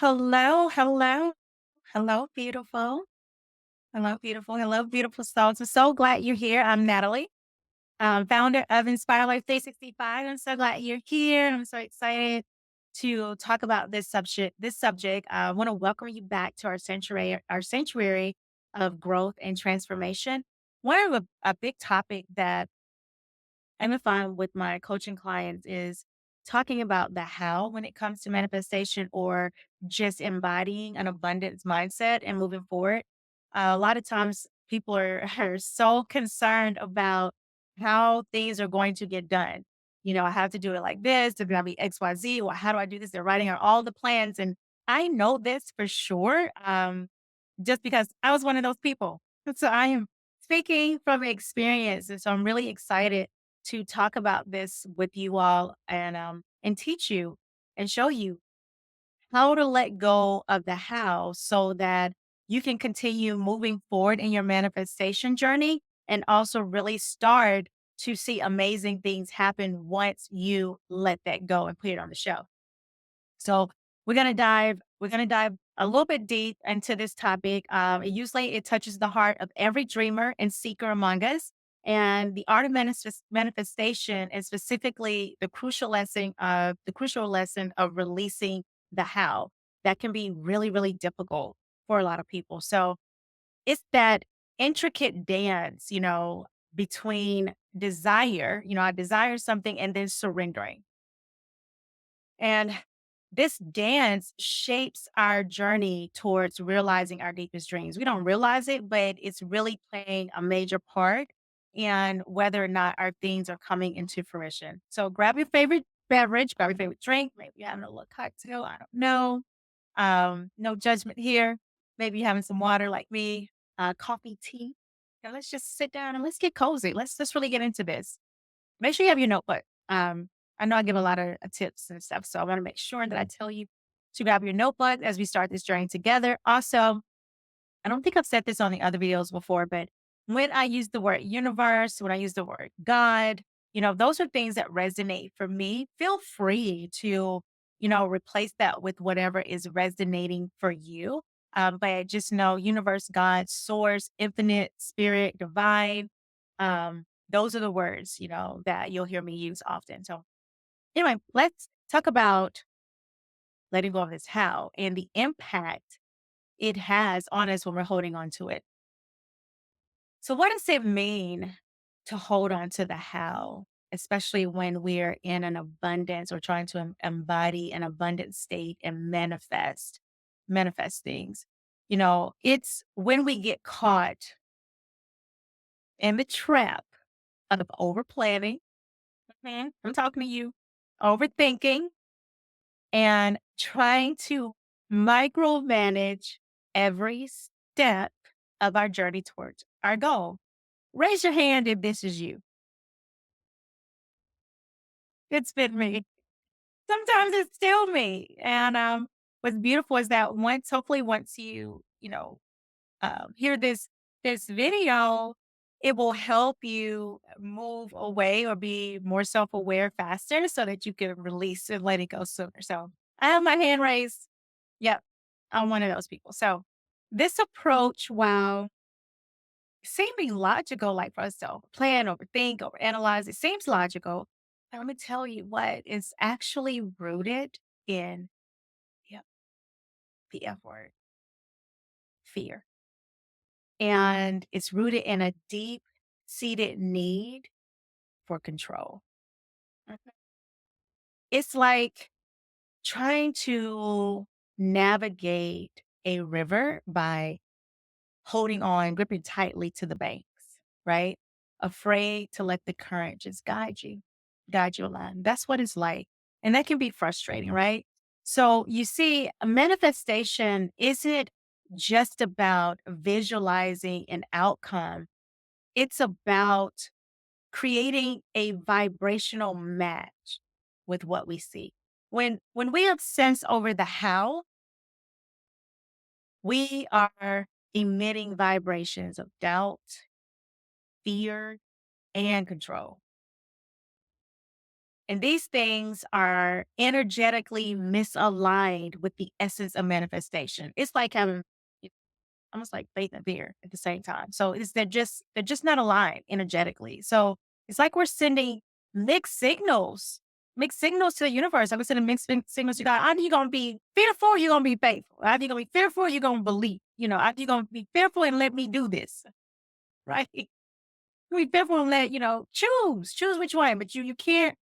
Hello, hello, hello, beautiful. Hello, beautiful. Hello, beautiful souls. I'm so glad you're here. I'm Natalie, founder of Inspire Life 365. I'm so glad you're here. I'm so excited to talk about this subject. I want to welcome you back to our sanctuary of growth and transformation. One of a big topic that I'm find with my coaching clients is talking about the how when it comes to manifestation or just embodying an abundance mindset and moving forward. A lot of times people are so concerned about how things are going to get done. I have to do it like this. It's going to be XYZ. Or how do I do this? They're writing out all the plans. And I know this for sure, just because I was one of those people. And so I am speaking from experience. And so I'm really excited to talk about this with you all and teach you and show you how to let go of the how so that you can continue moving forward in your manifestation journey and also really start to see amazing things happen once you let that go and put it on the shelf. So we're gonna dive a little bit deep into this topic. It touches the heart of every dreamer and seeker among us. And the art of manifestation is specifically the crucial lesson of releasing the how. That can be really, really difficult for a lot of people. So it's that intricate dance, between desire, I desire something and then surrendering. And this dance shapes our journey towards realizing our deepest dreams. We don't realize it, but it's really playing a major part in whether or not our things are coming into fruition. So grab your favorite beverage, grab your favorite drink. Maybe you're having a little cocktail. I don't know. No judgment here. Maybe you're having some water like me, coffee, tea. And let's just sit down and let's get cozy. Let's really get into this. Make sure you have your notebook. I know I give a lot of tips and stuff, so I want to make sure that I tell you to grab your notebook as we start this journey together. Also, I don't think I've said this on the other videos before, but when I use the word universe, when I use the word God, those are things that resonate for me. Feel free to, replace that with whatever is resonating for you. But just know universe, God, source, infinite, spirit, divine. Those are the words, that you'll hear me use often. So anyway, let's talk about letting go of this how and the impact it has on us when we're holding on to it. So, what does it mean to hold on to the how, especially when we're in an abundance or trying to embody an abundant state and manifest things? It's when we get caught in the trap of over planning. I'm talking to you, overthinking and trying to micromanage every step of our journey towards our goal. Raise your hand if this is you. It's been me. Sometimes it's still me. And what's beautiful is that hopefully once you hear this video, it will help you move away or be more self-aware faster so that you can release and let it go sooner. So I have my hand raised. Yep. I'm one of those people. So this approach, while seeming logical, like for us to plan, overthink, overanalyze, it seems logical. But let me tell you what, it's actually rooted in, yep, the F word, fear. And it's rooted in a deep seated need for control. Mhm. It's like trying to navigate a river by holding on, gripping tightly to the banks, right? Afraid to let the current just guide you along. That's what it's like. And that can be frustrating, right? So you see, a manifestation isn't just about visualizing an outcome, it's about creating a vibrational match with what we see. When we obsess over the how, we are emitting vibrations of doubt, fear, and control. And these things are energetically misaligned with the essence of manifestation. It's like having almost like faith and fear at the same time. So it's they're just not aligned energetically. So it's like we're sending mixed signals, mixed signals to the universe. Like we're sending signals to God. Either you're gonna be fearful, or you're gonna be faithful. Either you're gonna be fearful, or you're gonna believe. Either you're gonna be fearful and let me do this. Right? You're gonna be fearful and choose which one. But you can't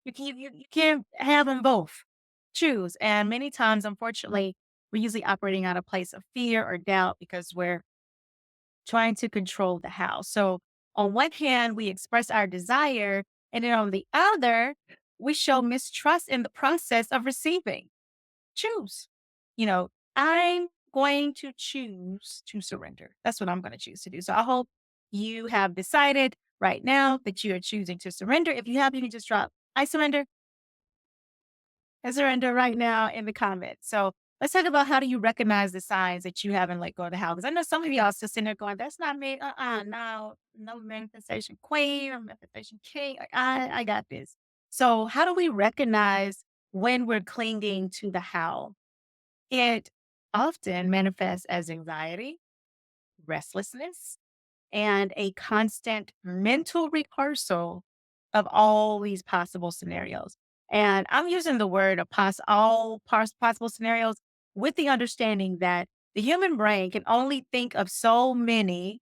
you can't have them both. Choose. And many times, unfortunately, we're usually operating out of a place of fear or doubt because we're trying to control the how. So on one hand, we express our desire, and then on the other, we show mistrust in the process of receiving. Choose. I'm going to choose to surrender. That's what I'm going to choose to do. So I hope you have decided right now that you are choosing to surrender. If you have, you can just drop I surrender. I surrender right now in the comments. So let's talk about how do you recognize the signs that you haven't let go of the house. Because I know some of y'all still sitting there going, that's not me. No, no manifestation queen or manifestation king. Like, I got this. So how do we recognize when we're clinging to the how? It often manifests as anxiety, restlessness, and a constant mental rehearsal of all these possible scenarios. And I'm using the word of possible scenarios with the understanding that the human brain can only think of so many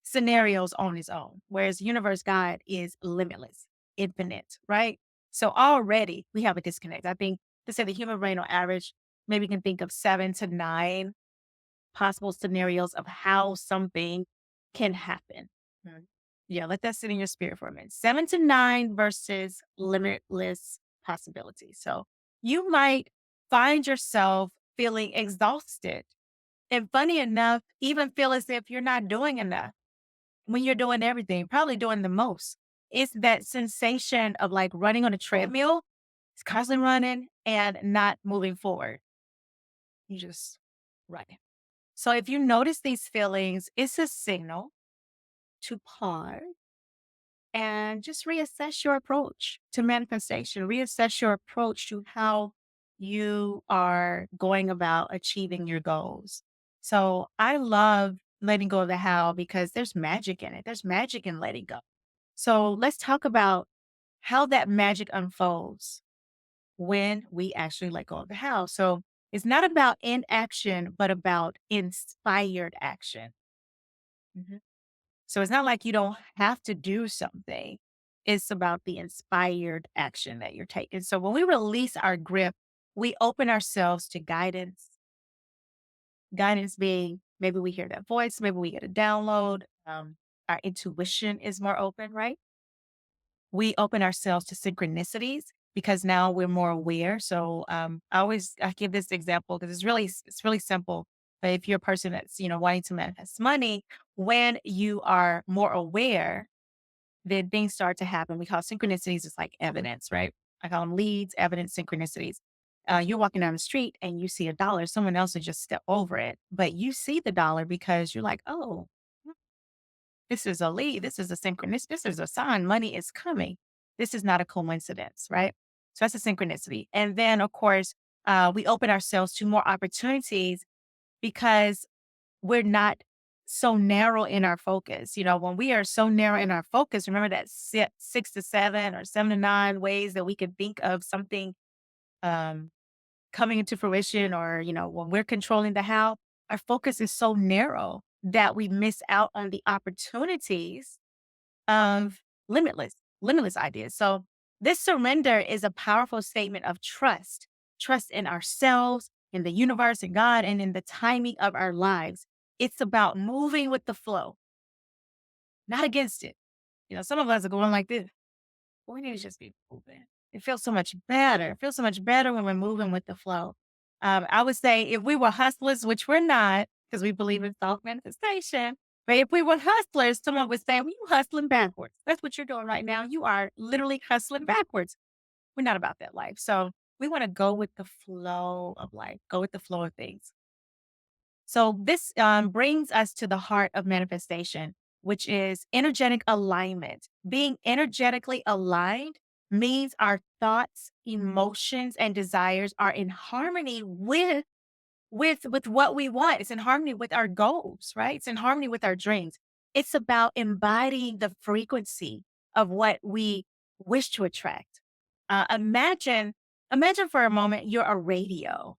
scenarios on its own, whereas universe God is limitless, infinite, right? So already we have a disconnect. I think to say the human brain on average maybe can think of 7 to 9 possible scenarios of how something can happen. Mm. Yeah, let that sit in your spirit for a minute. 7 to 9 versus limitless possibilities. So you might find yourself feeling exhausted. And funny enough, even feel as if you're not doing enough when you're doing everything, probably doing the most. It's that sensation of like running on a treadmill, it's constantly running and not moving forward. You just running. So if you notice these feelings, it's a signal to pause and just reassess your approach to manifestation, reassess your approach to how you are going about achieving your goals. So I love letting go of the how because there's magic in it. There's magic in letting go. So let's talk about how that magic unfolds when we actually let go of the how. So it's not about inaction, but about inspired action. Mhm. So it's not like you don't have to do something. It's about the inspired action that you're taking. So when we release our grip, we open ourselves to guidance. Guidance being maybe we hear that voice, maybe we get a download. Our intuition is more open, right? We open ourselves to synchronicities because now we're more aware. So I give this example because it's really simple. But if you're a person that's wanting to manifest money, when you are more aware, then things start to happen. We call synchronicities is like evidence, right? I call them leads, evidence, synchronicities. You're walking down the street and you see a dollar. Someone else would just step over it, but you see the dollar because you're like, oh, this is a lead. This is a synchronicity. This is a sign money is coming. This is not a coincidence, right? So that's a synchronicity. And then, of course, we open ourselves to more opportunities because we're not so narrow in our focus. When we are so narrow in our focus, remember that 6 to 7 or 7 to 9 ways that we can think of something um, coming into fruition or, when we're controlling the how, our focus is so narrow that we miss out on the opportunities of limitless ideas. So this surrender is a powerful statement of trust in ourselves, in the universe, in God, and in the timing of our lives. It's about moving with the flow, not against it. Some of us are going like this. We need to just be moving. It feels so much better. It feels so much better when we're moving with the flow. I would say if we were hustlers, which we're not, because we believe in self manifestation, but if we were hustlers, someone would say, well, you hustling backwards. That's what you're doing right now. You are literally hustling backwards. We're not about that life. So we want to go with the flow of life, go with the flow of things. So this brings us to the heart of manifestation, which is energetic alignment. Being energetically aligned means our thoughts, emotions, and desires are in harmony with what we want. It's in harmony with our goals, right? It's in harmony with our dreams. It's about embodying the frequency of what we wish to attract. Imagine for a moment you're a radio,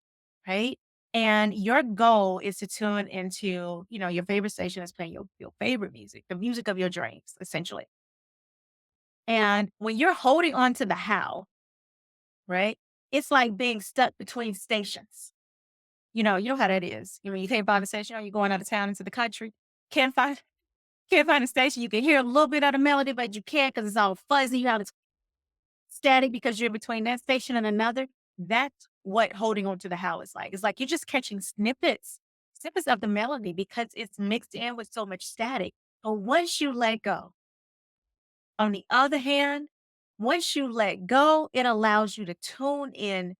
right? And your goal is to tune into, your favorite station is playing your favorite music, the music of your dreams, essentially. And when you're holding on to the how, right? It's like being stuck between stations. You know how that is. You can't find a station, or you're going out of town into the country. Can't find can't find a station. You can hear a little bit of the melody, but you can't because it's all fuzzy. You have it's static because you're between that station and another. That's what holding on to the how is like. It's like you're just catching snippets of the melody because it's mixed in with so much static. But once you let go, on the other hand, once you let go, it allows you to tune in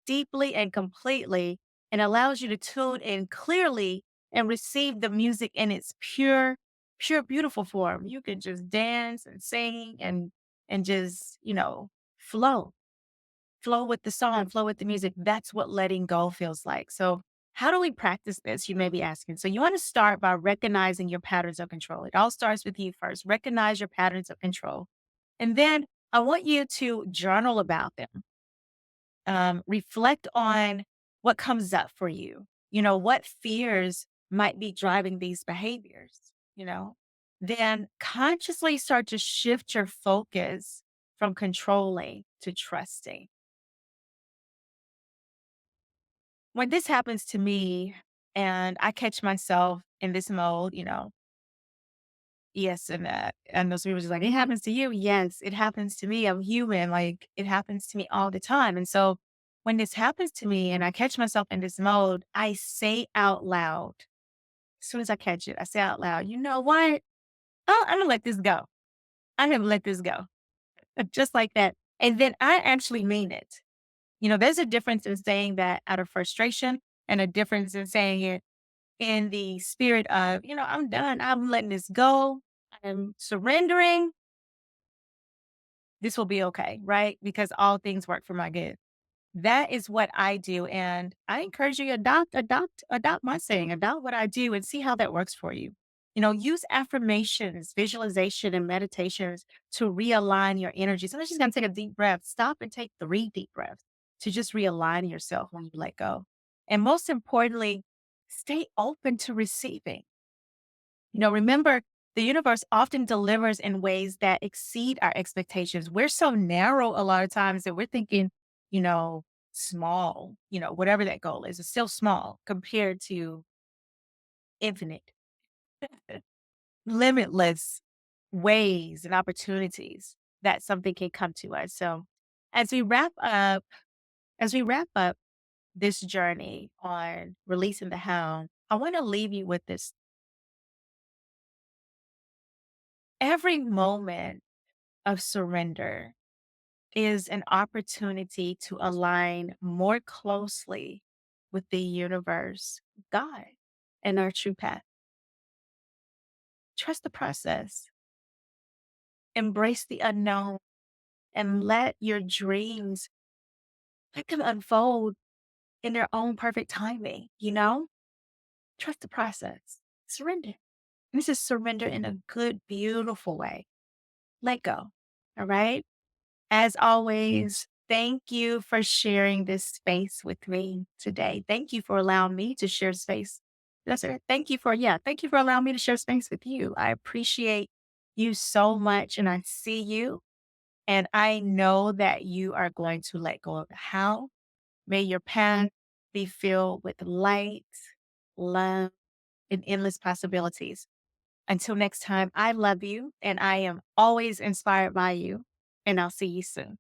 deeply and completely and allows you to tune in clearly and receive the music in its pure, beautiful form. You can just dance and sing and just, flow, flow with the song, flow with the music. That's what letting go feels like. So how do we practice this? You may be asking. So you want to start by recognizing your patterns of control. It all starts with you first. Recognize your patterns of control. And then I want you to journal about them. Reflect on what comes up for you. What fears might be driving these behaviors, you know? Then consciously start to shift your focus from controlling to trusting. When this happens to me and I catch myself in this mode, yes, and those people just like, it happens to you. Yes, it happens to me. I'm human. Like it happens to me all the time. And so when this happens to me and I catch myself in this mode, I say out loud, as soon as I catch it, I say out loud, you know what? Oh, I'm gonna let this go. I'm gonna let this go. Just like that. And then I actually mean it. There's a difference in saying that out of frustration and a difference in saying it in the spirit of, I'm done. I'm letting this go. I'm surrendering. This will be okay, right? Because all things work for my good. That is what I do. And I encourage you to adopt my saying, adopt what I do and see how that works for you. Use affirmations, visualization, and meditations to realign your energy. Sometimes you just gotta take a deep breath. Stop and take 3 deep breaths to just realign yourself when you let go. And most importantly, stay open to receiving. Remember, the universe often delivers in ways that exceed our expectations. We're so narrow a lot of times that we're thinking, you know, small, whatever that goal is, it's still small compared to infinite, limitless ways and opportunities that something can come to us. So as we wrap up, as we wrap up this journey on releasing the hound, I want to leave you with this. Every moment of surrender is an opportunity to align more closely with the universe, God, and our true path. Trust the process, embrace the unknown, and let your dreams let them unfold in their own perfect timing. Trust the process. Surrender. This is surrender in a good, beautiful way. Let go. All right. As always, thank you for sharing this space with me today. Thank you for allowing me to share space. That's it. Thank you for allowing me to share space with you. I appreciate you so much and I see you and I know that you are going to let go of the how. May your path be filled with light, love, and endless possibilities. Until next time, I love you and I am always inspired by you and I'll see you soon.